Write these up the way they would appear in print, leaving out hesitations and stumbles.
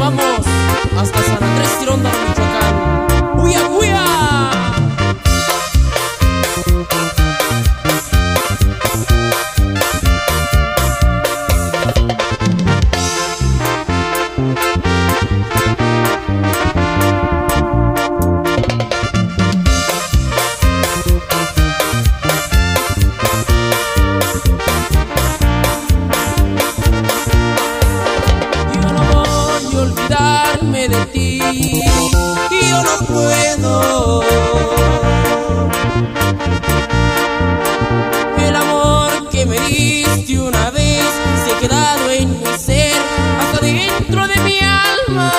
vamos hasta San Andrés Tirón, Michoacán. ¡Huya, huya! De ti, y yo no puedo. El amor que me diste una vez se ha quedado en mi ser, hasta dentro de mi alma.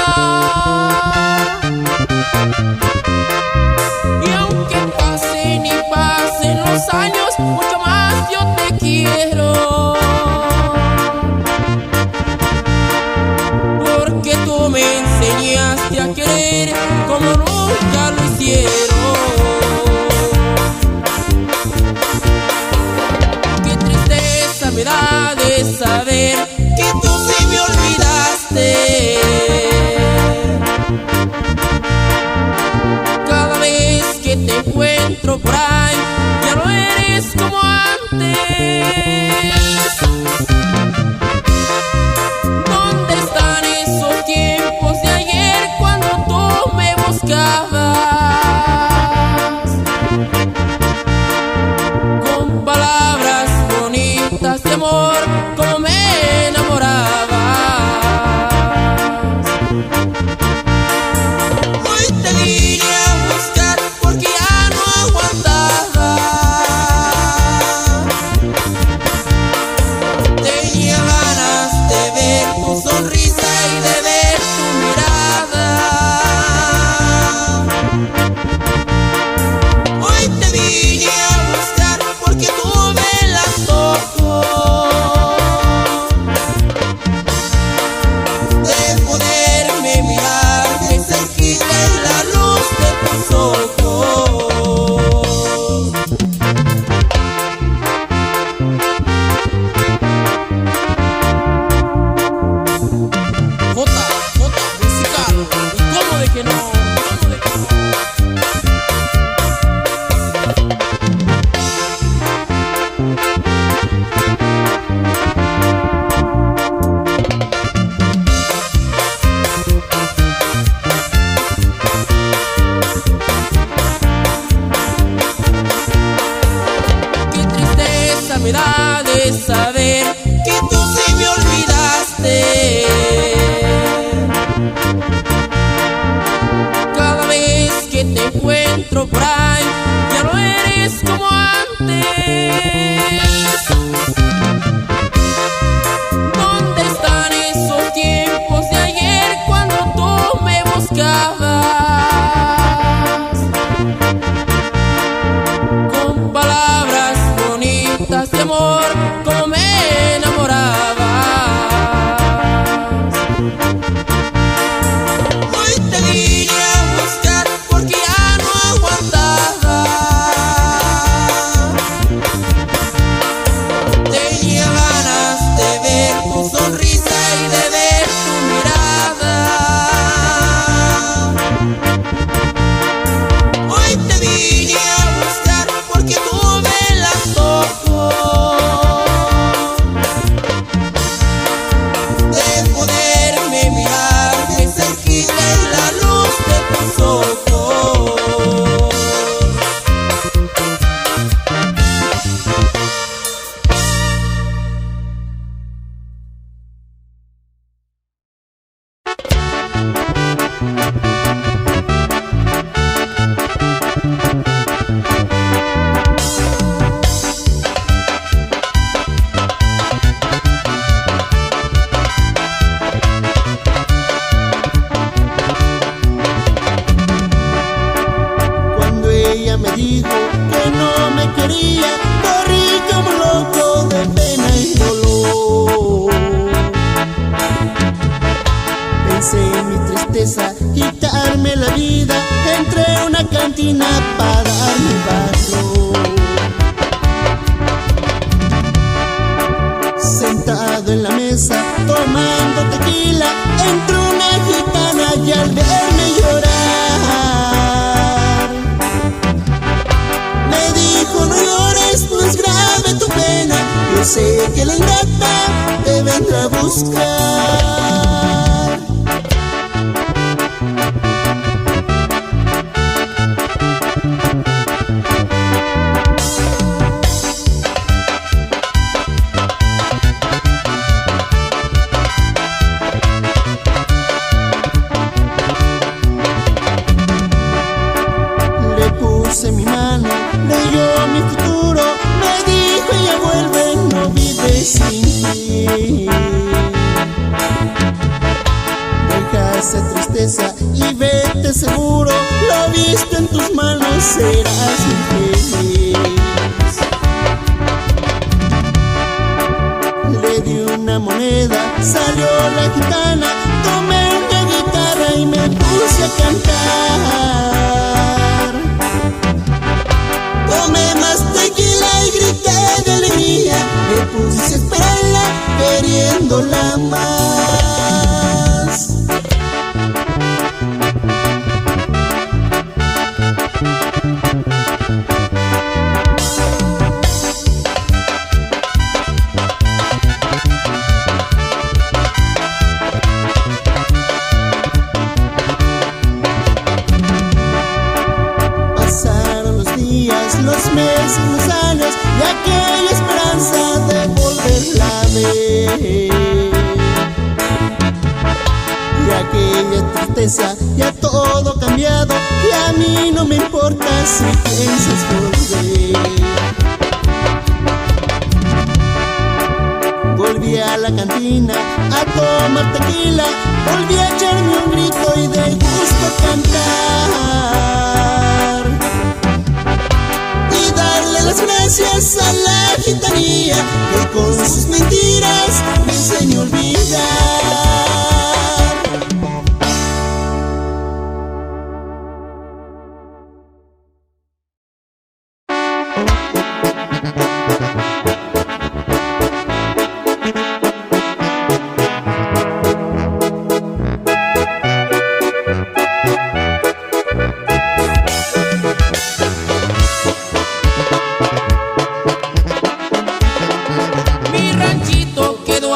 Y aunque pasen y pasen los años, mucho más yo te quiero. Porque tú me enseñaste a querer como nunca lo hicieron. Qué tristeza me da de saber que tú sí me olvidaste. Cada vez que te encuentro por ahí, ya no eres como antes. ¿Dónde están esos tiempos de ayer cuando tú me buscabas? Con palabras bonitas de amor, como me enamorabas. Hoy te vine a buscar porque ya no aguantaba. Tenía ganas de ver tu sonrisa y de ver tu mirada. Hoy te vine a buscar porque tú me las ojos de poderme mirar de cerquita en la luz de tus ojos. Jota musical, ¿y cómo de que no? ¿Cómo de que no? Qué tristeza me da de saber que tú sí me olvidaste. Cada vez que te encuentro por ahí, ya no eres como antes. ¿Dónde están esos tiempos de ayer cuando tú me buscabas? Con palabras bonitas de amor, como me enamorabas. Hoy te vine a buscar porque ya no aguantaba. Tenía ganas de ver tu sonrisa y de ver tu mirada. Hoy te vine a buscar porque tú me las ojos de poderme mirar de cerquita en la luz de tus ojos. Cuando ella me dijo que no me quería, corrí como loco de pena y dolor. Pensé en mi tristeza, quitarme la vida, entré a una cantina para darme vaso. Sentado en la mesa, tomando tequila, entró una vendrá a buscar. Le puse mi mano, leyó mi futuro, me dijo ella vuelve, no vives sin ti. Deja esa tristeza y vete seguro, lo visto en tus manos, serás feliz. Le di una moneda, salió la gitana, tomé una guitarra y me puse a cantar. Tomé más tequila y grité de alegría, me puse a esperarla queriéndola más. Pasaron los días, los meses, los años y aquella esperanza de volverla a ver. Y aquella tristeza, ya todo cambiado, y a mí no me importa si piensas volver. Volví a la cantina a tomar tequila, volví a echarme un grito y de gusto cantar. Y darle las gracias a la gitanía que con sus mentiras me enseñó a olvidar. Mi ranchito quedó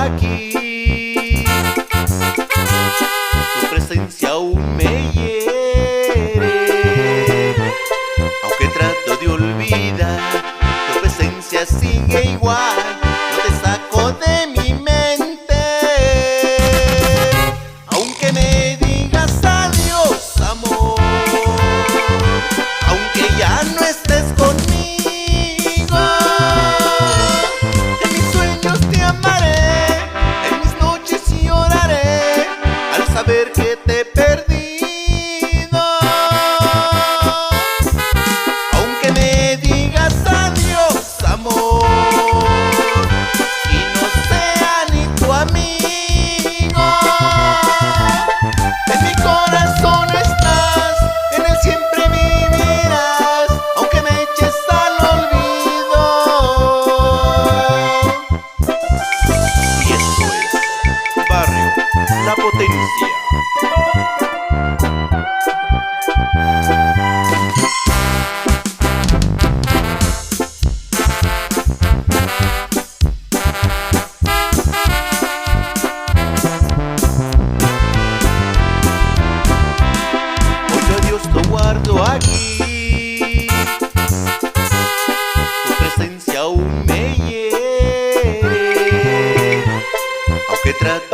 aquí. Tu presencia aún me hiere, aunque trato de olvidar, tu presencia sigue igual, no te saco de mi mente. Aunque me digas adiós, amor, aunque ya no estés conmigo, en mis sueños te amaré, en mis noches lloraré al saber que te he perdido. Aunque me digas adiós, amor, y no sea ni tu amigo, en mi corazón estás, en él siempre vivirás, aunque me eches al olvido. Y esto es Barrio La Potencia. Hoy yo a Dios lo guardo aquí, tu presencia aún me hiere, aunque trato